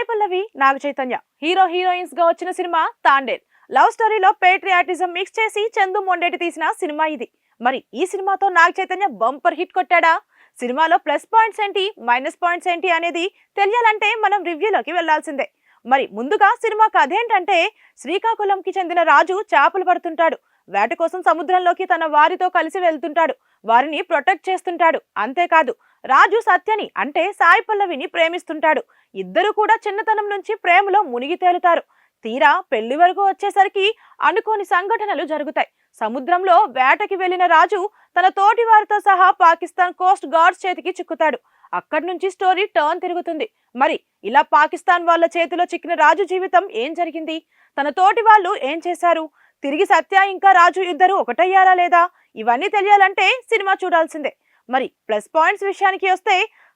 Sai Pallavi Naga Chaitanya hero heroines గా వచ్చిన cinema Thandel. Love స్టోరీలో పేట్రియాటిజం మిక్స్ చేసి చందు మొండేటి తీసిన సినిమా ఇది. మరి ఈ సినిమాతో నాగ చైతన్య బంపర్ హిట్ కొట్టాడా? సినిమాలో ప్లస్ పాయింట్స్ ఏంటి, మైనస్ పాయింట్స్ ఏంటి అనేది తెలియాలంటే మనం రివ్యూలోకి వెళ్లాల్సిందే. మరి ముందుగా సినిమా కథ ఏంటంటే, శ్రీకాకుళంకి చెందిన రాజు చేపలు పడుతుంటాడు. వేట కోసం సముద్రంలోకి తన వారితో కలిసి వెళ్తుంటాడు. వారిని ప్రొటెక్ట్ చేస్తుంటాడు. అంతేకాదు, రాజు సత్యని అంటే సాయి పల్లవిని ప్రేమిస్తుంటాడు. ఇద్దరు కూడా చిన్నతనం నుంచి ప్రేమలో మునిగి తేలుతారు. తీరా పెళ్లి వరకు వచ్చేసరికి అనుకోని సంఘటనలు జరుగుతాయి. సముద్రంలో వేటకి వెళ్లిన రాజు తన తోటి వారితో సహా పాకిస్తాన్ కోస్ట్ గార్డ్స్ చేతికి చిక్కుతాడు. అక్కడి నుంచి స్టోరీ టర్న్ తిరుగుతుంది. మరి ఇలా పాకిస్తాన్ వాళ్ళ చేతిలో చిక్కిన రాజు జీవితం ఏం జరిగింది, తన తోటి వాళ్ళు ఏం చేశారు, తిరిగి సత్య ఇంకా రాజు ఇద్దరు ఒకటయ్యారా లేదా, ఇవన్నీ తెలియాలంటే సినిమా చూడాల్సిందే. మరి ప్లస్ పాయింట్స్ విషయానికి వస్తే,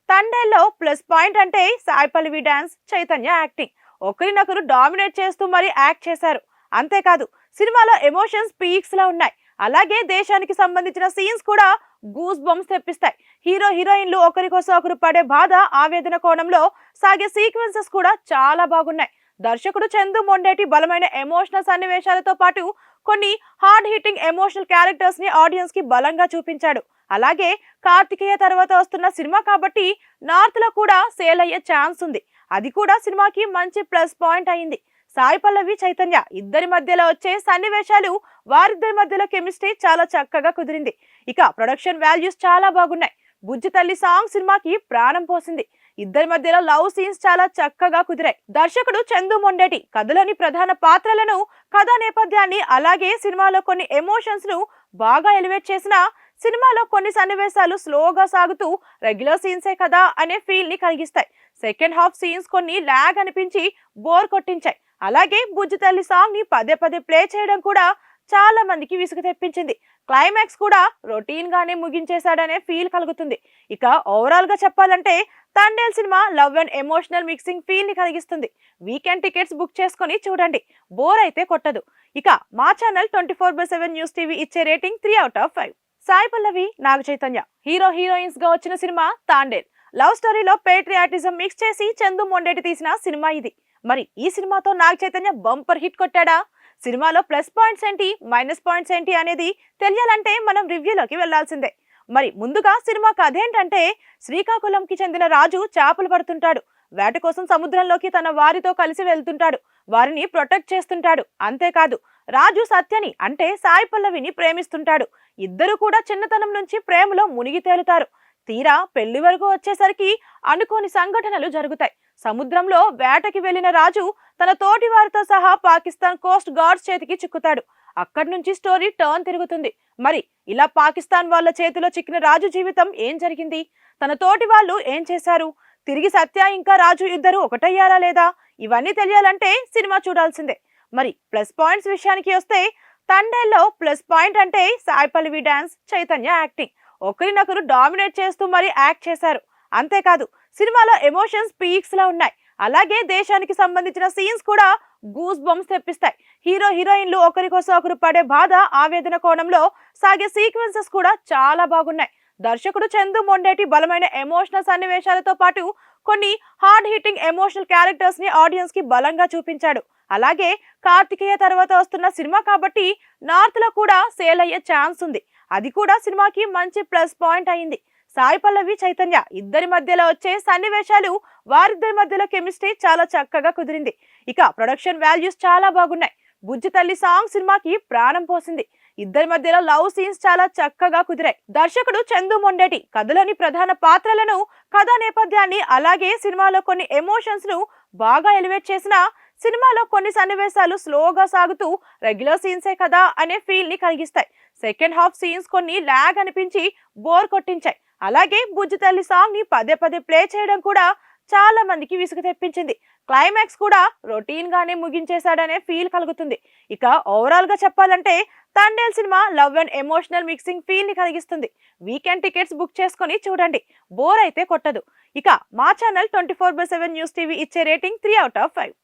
తండేల్లో ప్లస్ పాయింట్ అంటే సాయి పల్లవి డాన్స్, చైతన్య యాక్టింగ్. ఒకరినొకరు డామినేట్ చేస్తూ మరి యాక్ట్ చేశారు. అంతేకాదు, సినిమాలో ఎమోషన్స్ పీక్స్ లా ఉన్నాయి. అలాగే దేశానికి సంబంధించిన సీన్స్ కూడా గూస్ బంప్స్ తెప్పిస్తాయి. హీరో హీరోయిన్లు ఒకరికోసం ఒకరు పడే బాధ, ఆవేదన కోణంలో సాగే సీక్వెన్సెస్ కూడా చాలా బాగున్నాయి. దర్శకుడు చందు మొండేటి బలమైన ఎమోషనల్ సన్నివేశాలతో పాటు కొన్ని హార్డ్ హిట్టింగ్ ఎమోషనల్ క్యారెక్టర్స్ ని ఆడియన్స్ కి బలంగా చూపించాడు. అలాగే కార్తికేయ తర్వాత వస్తున్న సినిమా కాబట్టి నార్త్ లో కూడా సేల్ అయ్యే ఛాన్స్ ఉంది. అది కూడా సినిమాకి మంచి ప్లస్ పాయింట్ అయింది. సాయి పల్లవి చైతన్య ఇద్దరి మధ్యలో వచ్చే సన్నివేశాలు, వారిద్దరి మధ్యలో కెమిస్ట్రీ చాలా చక్కగా కుదిరింది. ఇక ప్రొడక్షన్ వాల్యూస్ చాలా బాగున్నాయి. బుజ్జి తల్లి సాంగ్ సినిమాకి ప్రాణం పోసింది. ఇద్దరి మధ్యలో లవ్ సీన్స్ చాలా చక్కగా కుదిరాయి. దర్శకుడు చందు మొండేటి కథలోని ప్రధాన పాత్రలను, కథా నేపథ్యాన్ని, అలాగే సినిమాలో కొన్ని ఎమోషన్స్ ను బాగా ఎలివేట్ చేసిన, సినిమాలో కొన్ని సన్నివేశాలు స్లోగా సాగుతూ రెగ్యులర్ సీన్సే కదా అనే ఫీల్ ని కలిగిస్తాయి. సెకండ్ హాఫ్ సీన్స్ కొన్ని లాగ్ అనిపించి బోర్ కొట్టించాయి. అలాగే బుజ్జి తల్లి సాంగ్ ని పదే పదే ప్లే చేయడం కూడా చాలా మందికి విసుగు తెప్పించింది. క్లైమాక్స్ కూడా రొటీన్ గానే ముగించేశాడనే ఫీల్ కలుగుతుంది. ఇక ఓవరాల్ గా చెప్పాలంటే, Thandel cinema love and emotional mixing feel ని కలిగిస్తుంది. వీకెండ్ టికెట్స్ బుక్ చేసుకుని చూడండి, బోర్ అయితే కొట్టదు. ఇక మా ఛానల్ 24/7 న్యూస్ టీవీ ఇచ్చే rating 3/5. Sai Pallavi Naga Chaitanya hero heroines గా వచ్చిన సినిమా తాండేల్. లవ్ స్టోరీలో పేట్రియాటిజం మిక్స్ చేసి చందు మొండేటి తీసిన సినిమా ఇది. మరి ఈ సినిమాతో నాగ చైతన్య బంపర్ హిట్ కొట్టాడా? సినిమాలో ప్లస్ పాయింట్స్ ఏంటి, మైనస్ పాయింట్స్ ఏంటి అనేది తెలియాలంటే మనం రివ్యూలోకి వెళ్లాల్సిందే. మరి ముందుగా సినిమా కథ ఏంటంటే, శ్రీకాకుళంకి చెందిన రాజు చేపలు పడుతుంటాడు. వేట కోసం సముద్రంలోకి తన వారితో కలిసి వెళ్తుంటాడు. వారిని ప్రొటెక్ట్ చేస్తుంటాడు. అంతేకాదు, రాజు సత్యని అంటే సాయి పల్లవిని ప్రేమిస్తుంటాడు. ఇద్దరు కూడా చిన్నతనం నుంచి ప్రేమలో మునిగి తేలుతారు. తీరా పెళ్లి వరకు వచ్చేసరికి అనుకోని సంఘటనలు జరుగుతాయి. సముద్రంలో వేటకి వెళ్లిన రాజు తన తోటి వారితో సహా పాకిస్తాన్ కోస్ట్ గార్డ్స్ చేతికి చిక్కుతాడు. అక్కడి నుంచి స్టోరీ టర్న్ తిరుగుతుంది. మరి ఇలా పాకిస్తాన్ వాళ్ళ చేతిలో చిక్కిన రాజు జీవితం ఏం జరిగింది, తన తోటి వాళ్ళు ఏం చేశారు, తిరిగి సత్య ఇంకా రాజు ఇద్దరు ఒకటయ్యారా లేదా, ఇవన్నీ తెలియాలంటే సినిమా చూడాల్సిందే. మరి ప్లస్ పాయింట్స్ విషయానికి వస్తే, తండేల్లో ప్లస్ పాయింట్ అంటే సాయి పల్లవి డాన్స్, చైతన్య యాక్టింగ్. ఒకరినొకరు డామినేట్ చేస్తూ మరి యాక్ట్ చేశారు. అంతేకాదు, సినిమాలో ఎమోషన్స్ పీక్స్ లా ఉన్నాయి. అలాగే దేశానికి సంబంధించిన సీన్స్ కూడా గూస్ బంప్స్ తెప్పిస్తాయి. హీరో హీరోయిన్లు ఒకరికోసం ఒకరు పడే బాధ, ఆవేదన కోణంలో సాగే సీక్వెన్సెస్ కూడా చాలా బాగున్నాయి. దర్శకుడు చందు మొండేటి బలమైన ఎమోషనల్ సన్నివేశాలతో పాటు కొన్ని హార్డ్ హిట్టింగ్ ఎమోషనల్ క్యారెక్టర్స్ ని ఆడియన్స్ కి బలంగా చూపించాడు. అలాగే కార్తికేయ తర్వాత వస్తున్న సినిమా కాబట్టి నార్త్ లో కూడా సేల్ అయ్యే ఛాన్స్ ఉంది. అది కూడా సినిమాకి మంచి ప్లస్ పాయింట్ అయింది. సాయి పల్లవి చైతన్య ఇద్దరి మధ్యలో వచ్చే సన్నివేశాలు, వారిద్దరి మధ్యలో కెమిస్ట్రీ చాలా చక్కగా కుదిరింది. ఇక ప్రొడక్షన్ వాల్యూస్ చాలా బాగున్నాయి. బుజ్జి తల్లి సాంగ్ సినిమాకి ప్రాణం పోసింది. ఇద్దరి మధ్యలో లవ్ సీన్స్ చాలా చక్కగా కుదిరాయి. దర్శకుడు చందు మొండేటి కథలోని ప్రధాన పాత్రలను, కథా నేపథ్యాన్ని, అలాగే సినిమాలో కొన్ని ఎమోషన్స్ ను బాగా ఎలివేట్ చేసిన, సినిమాలో కొన్ని సన్నివేశాలు స్లోగా సాగుతూ రెగ్యులర్ సీన్సే కదా అనే ఫీల్ ని కలిగిస్తాయి. సెకండ్ హాఫ్ సీన్స్ కొన్ని లాగ్ అనిపించి బోర్ కొట్టించాయి. అలాగే బుజ్జి తల్లి సాంగ్ ని పదే పదే ప్లే చేయడం కూడా చాలా మందికి విసుగు తెప్పించింది. క్లైమాక్స్ కూడా రొటీన్ గానే ముగించేశాడనే ఫీల్ కలుగుతుంది. ఇక ఓవరాల్ గా చెప్పాలంటే, Thandel cinema love and emotional mixing feel ని కలిగిస్తుంది. వీకెండ్ టికెట్స్ బుక్ చేసుకుని చూడండి, బోర్ అయితే కొట్టదు. ఇక మా ఛానల్ 24/7 న్యూస్ టీవీ ఇచ్చే రేటింగ్ 3/5.